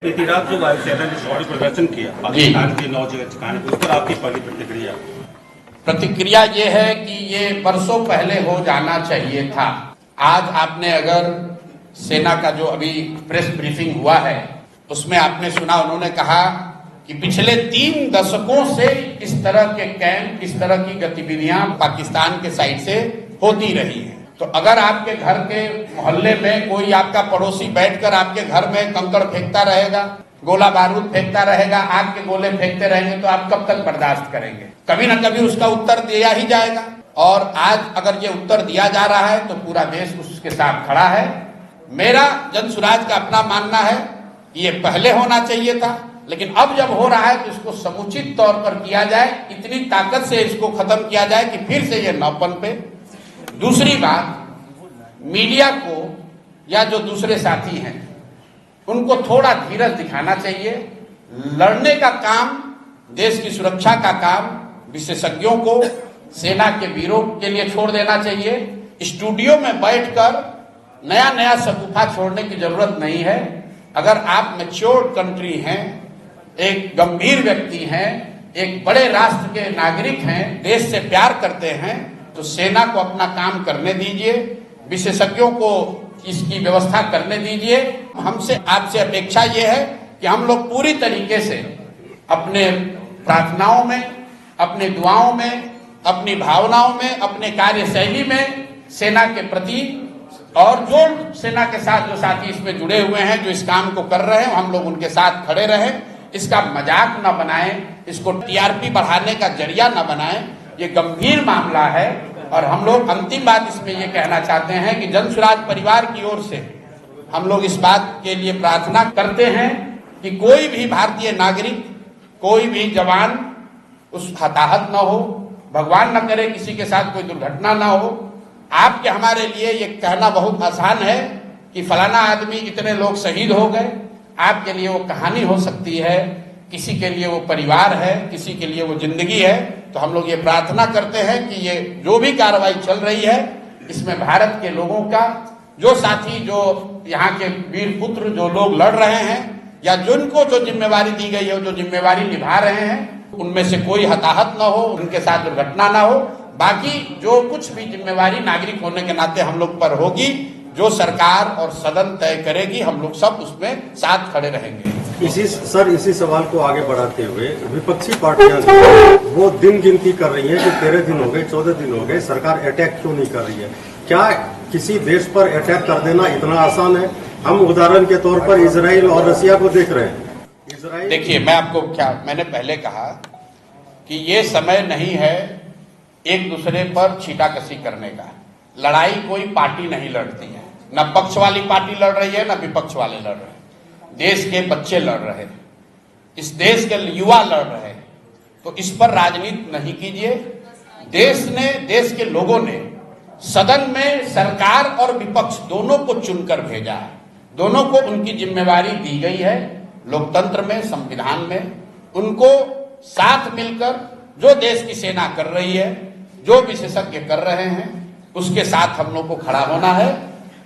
बीती रात जो वायुसेना ने शौर्य प्रदर्शन किया पाकिस्तान की 9 जगह ठिकाने पर, उस पर आपकी पहली प्रतिक्रिया ये है कि ये बरसों पहले हो जाना चाहिए था। आज आपने अगर सेना का जो अभी प्रेस ब्रीफिंग हुआ है उसमें आपने सुना, उन्होंने कहा कि पिछले 3 दशकों से इस तरह के कैंप, इस तरह की गतिविधियां पाकिस्तान के साइड से होती रही हैं। तो अगर आपके घर के मोहल्ले में कोई आपका पड़ोसी बैठकर आपके घर में कंकड़ फेंकता रहेगा, गोला बारूद फेंकता रहेगा, आग के गोले फेंकते रहेंगे, तो आप कब तक बर्दाश्त करेंगे? कभी ना कभी उसका उत्तर दिया ही जाएगा। और आज अगर ये उत्तर दिया जा रहा है तो पूरा देश उसके साथ खड़ा है। मेरा जनसुराज का अपना मानना है कि ये पहले होना चाहिए था, लेकिन अब जब हो रहा है तो इसको समुचित तौर पर किया जाए, इतनी ताकत से इसको खत्म किया जाए कि फिर से ये न पनपे। दूसरी बात, मीडिया को या जो दूसरे साथी हैं उनको थोड़ा धीरज दिखाना चाहिए। लड़ने का काम, देश की सुरक्षा का काम विशेषज्ञों को, सेना के वीरों के लिए छोड़ देना चाहिए। स्टूडियो में बैठकर नया नया सकुफा छोड़ने की जरूरत नहीं है। अगर आप मैच्योर्ड कंट्री हैं, एक गंभीर व्यक्ति हैं, एक बड़े राष्ट्र के नागरिक हैं, देश से प्यार करते हैं, तो सेना को अपना काम करने दीजिए, विशेषज्ञों को इसकी व्यवस्था करने दीजिए। हमसे आपसे अपेक्षा यह है कि हम लोग पूरी तरीके से अपने प्रार्थनाओं में, अपने दुआओं में, अपनी भावनाओं में, अपने कार्यशैली में सेना के प्रति, और जो सेना के साथ जो साथी इसमें जुड़े हुए हैं, जो इस काम को कर रहे हैं, हम लोग उनके साथ खड़े रहें। इसका मजाक न बनाएं, इसको टीआरपी बढ़ाने का जरिया न बनाएं। ये गंभीर मामला है। और हम लोग अंतिम बात इसमें ये कहना चाहते हैं कि जनसुराज परिवार की ओर से हम लोग इस बात के लिए प्रार्थना करते हैं कि कोई भी भारतीय नागरिक, कोई भी जवान उस हताहत न हो, भगवान न करे किसी के साथ कोई दुर्घटना न हो। आपके हमारे लिए ये कहना बहुत आसान है कि फलाना आदमी, इतने लोग शहीद हो गए। आपके लिए वो कहानी हो सकती है, किसी के लिए वो परिवार है, किसी के लिए वो जिंदगी है। तो हम लोग ये प्रार्थना करते हैं कि ये जो भी कार्रवाई चल रही है, इसमें भारत के लोगों का, जो साथी, जो यहाँ के वीर पुत्र, जो लोग लड़ रहे हैं या जिनको जो जिम्मेवारी दी गई है, जो जिम्मेवारी निभा रहे हैं, उनमें से कोई हताहत न हो, उनके साथ दुर्घटना न हो। बाकी जो कुछ भी जिम्मेवारी नागरिक होने के नाते हम लोग पर होगी, जो सरकार और सदन तय करेगी, हम लोग सब उसमें साथ खड़े रहेंगे। इसी सवाल को आगे बढ़ाते हुए विपक्षी पार्टियां वो दिन गिनती कर रही हैं कि 13 दिन हो गए, 14 दिन हो गए, सरकार अटैक क्यों नहीं कर रही है? क्या किसी देश पर अटैक कर देना इतना आसान है? हम उदाहरण के तौर पर इजराइल और रसिया को देख रहे हैं। देखिए, मैंने पहले कहा कि ये समय नहीं है एक दूसरे पर छींटाकशी करने का। लड़ाई कोई पार्टी नहीं लड़ती है, न पक्ष वाली पार्टी लड़ रही है, न विपक्ष वाले लड़ रहे हैं। देश के बच्चे लड़ रहे हैं, इस देश के युवा लड़ रहे हैं। तो इस पर राजनीति नहीं कीजिए। देश के लोगों ने सदन में सरकार और विपक्ष दोनों को चुनकर भेजा है। दोनों को उनकी जिम्मेवारी दी गई है। लोकतंत्र में, संविधान में उनको साथ मिलकर जो देश की सेना कर रही है, जो विशेषज्ञ कर रहे हैं, उसके साथ हम लोग को खड़ा होना है।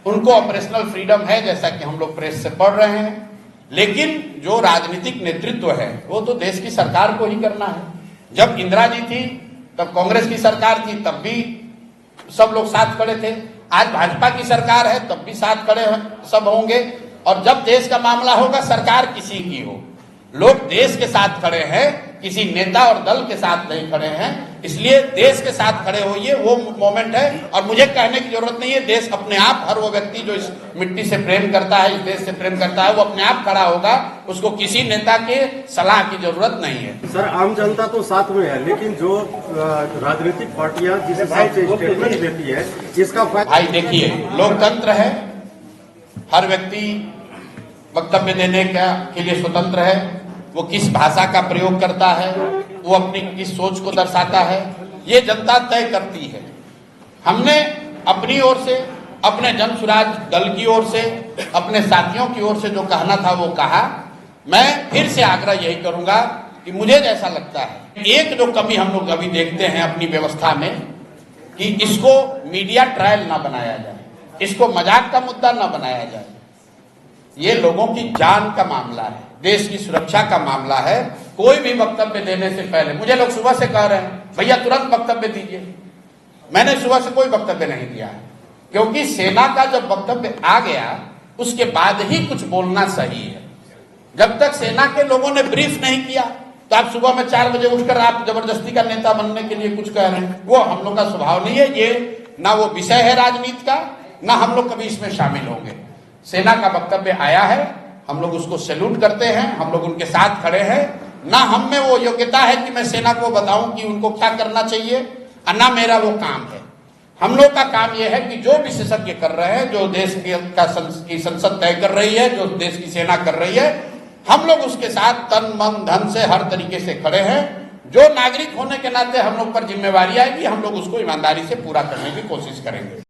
उनको ऑपरेशनल फ्रीडम है, जैसा कि हम लोग प्रेस से पढ़ रहे हैं, लेकिन जो राजनीतिक नेतृत्व है वो तो देश की सरकार को ही करना है। जब इंदिरा जी थी तब कांग्रेस की सरकार थी, तब भी सब लोग साथ खड़े थे। आज भाजपा की सरकार है, तब भी साथ खड़े सब होंगे। और जब देश का मामला होगा, सरकार किसी की हो, लोग देश के साथ खड़े हैं, किसी नेता और दल के साथ नहीं खड़े हैं। इसलिए देश के साथ खड़े होइए, वो मोमेंट है। और मुझे कहने की जरूरत नहीं है, देश अपने आप, हर वो व्यक्ति जो इस मिट्टी से प्रेम करता है, इस देश से प्रेम करता है, वो अपने आप खड़ा होगा। उसको किसी नेता के सलाह की जरूरत नहीं है। सर, आम जनता तो साथ में है, लेकिन जो राजनीतिक पार्टियां जिस हिसाब से स्टेटमेंट देती है, इसका भाई देखिए, लोकतंत्र है, हर व्यक्ति वक्तव्य देने के लिए स्वतंत्र है। वो किस भाषा का प्रयोग करता है, वो अपनी किस सोच को दर्शाता है, ये जनता तय करती है। हमने अपनी ओर से, अपने जनसुराज दल की ओर से, अपने साथियों की ओर से जो कहना था वो कहा। मैं फिर से आग्रह यही करूंगा कि मुझे जैसा लगता है, एक जो कमी हम लोग अभी देखते हैं अपनी व्यवस्था में, कि इसको मीडिया ट्रायल ना बनाया जाए, इसको मजाक का मुद्दा ना बनाया जाए। ये लोगों की जान का मामला है, देश की सुरक्षा का मामला है। कोई भी वक्तव्य देने से पहले, मुझे लोग सुबह से कह रहे हैं भैया तुरंत वक्तव्य दीजिए, मैंने सुबह से कोई वक्तव्य नहीं दिया है, क्योंकि सेना का जब वक्तव्य आ गया उसके बाद ही कुछ बोलना सही है। जब तक सेना के लोगों ने ब्रीफ नहीं किया तो आप सुबह में 4 बजे उठकर आप जबरदस्ती का नेता बनने के लिए कुछ कह रहे हैं, वो हम लोग का स्वभाव नहीं है। ये ना वो विषय है राजनीति का, ना हम लोग कभी इसमें शामिल होंगे। सेना का वक्तव्य आया है, हम लोग उसको सैल्यूट करते हैं, हम लोग उनके साथ खड़े हैं। ना हम में वो योग्यता है कि मैं सेना को बताऊं कि उनको क्या करना चाहिए, और ना मेरा वो काम है। हम लोग का काम यह है कि जो विशेषज्ञ कर रहे हैं, जो देश की संसद तय कर रही है, जो देश की सेना कर रही है, हम लोग उसके साथ तन मन धन से हर तरीके से खड़े हैं। जो नागरिक होने के नाते हम लोग पर जिम्मेवारी आएगी, हम लोग उसको ईमानदारी से पूरा करने की कोशिश करेंगे।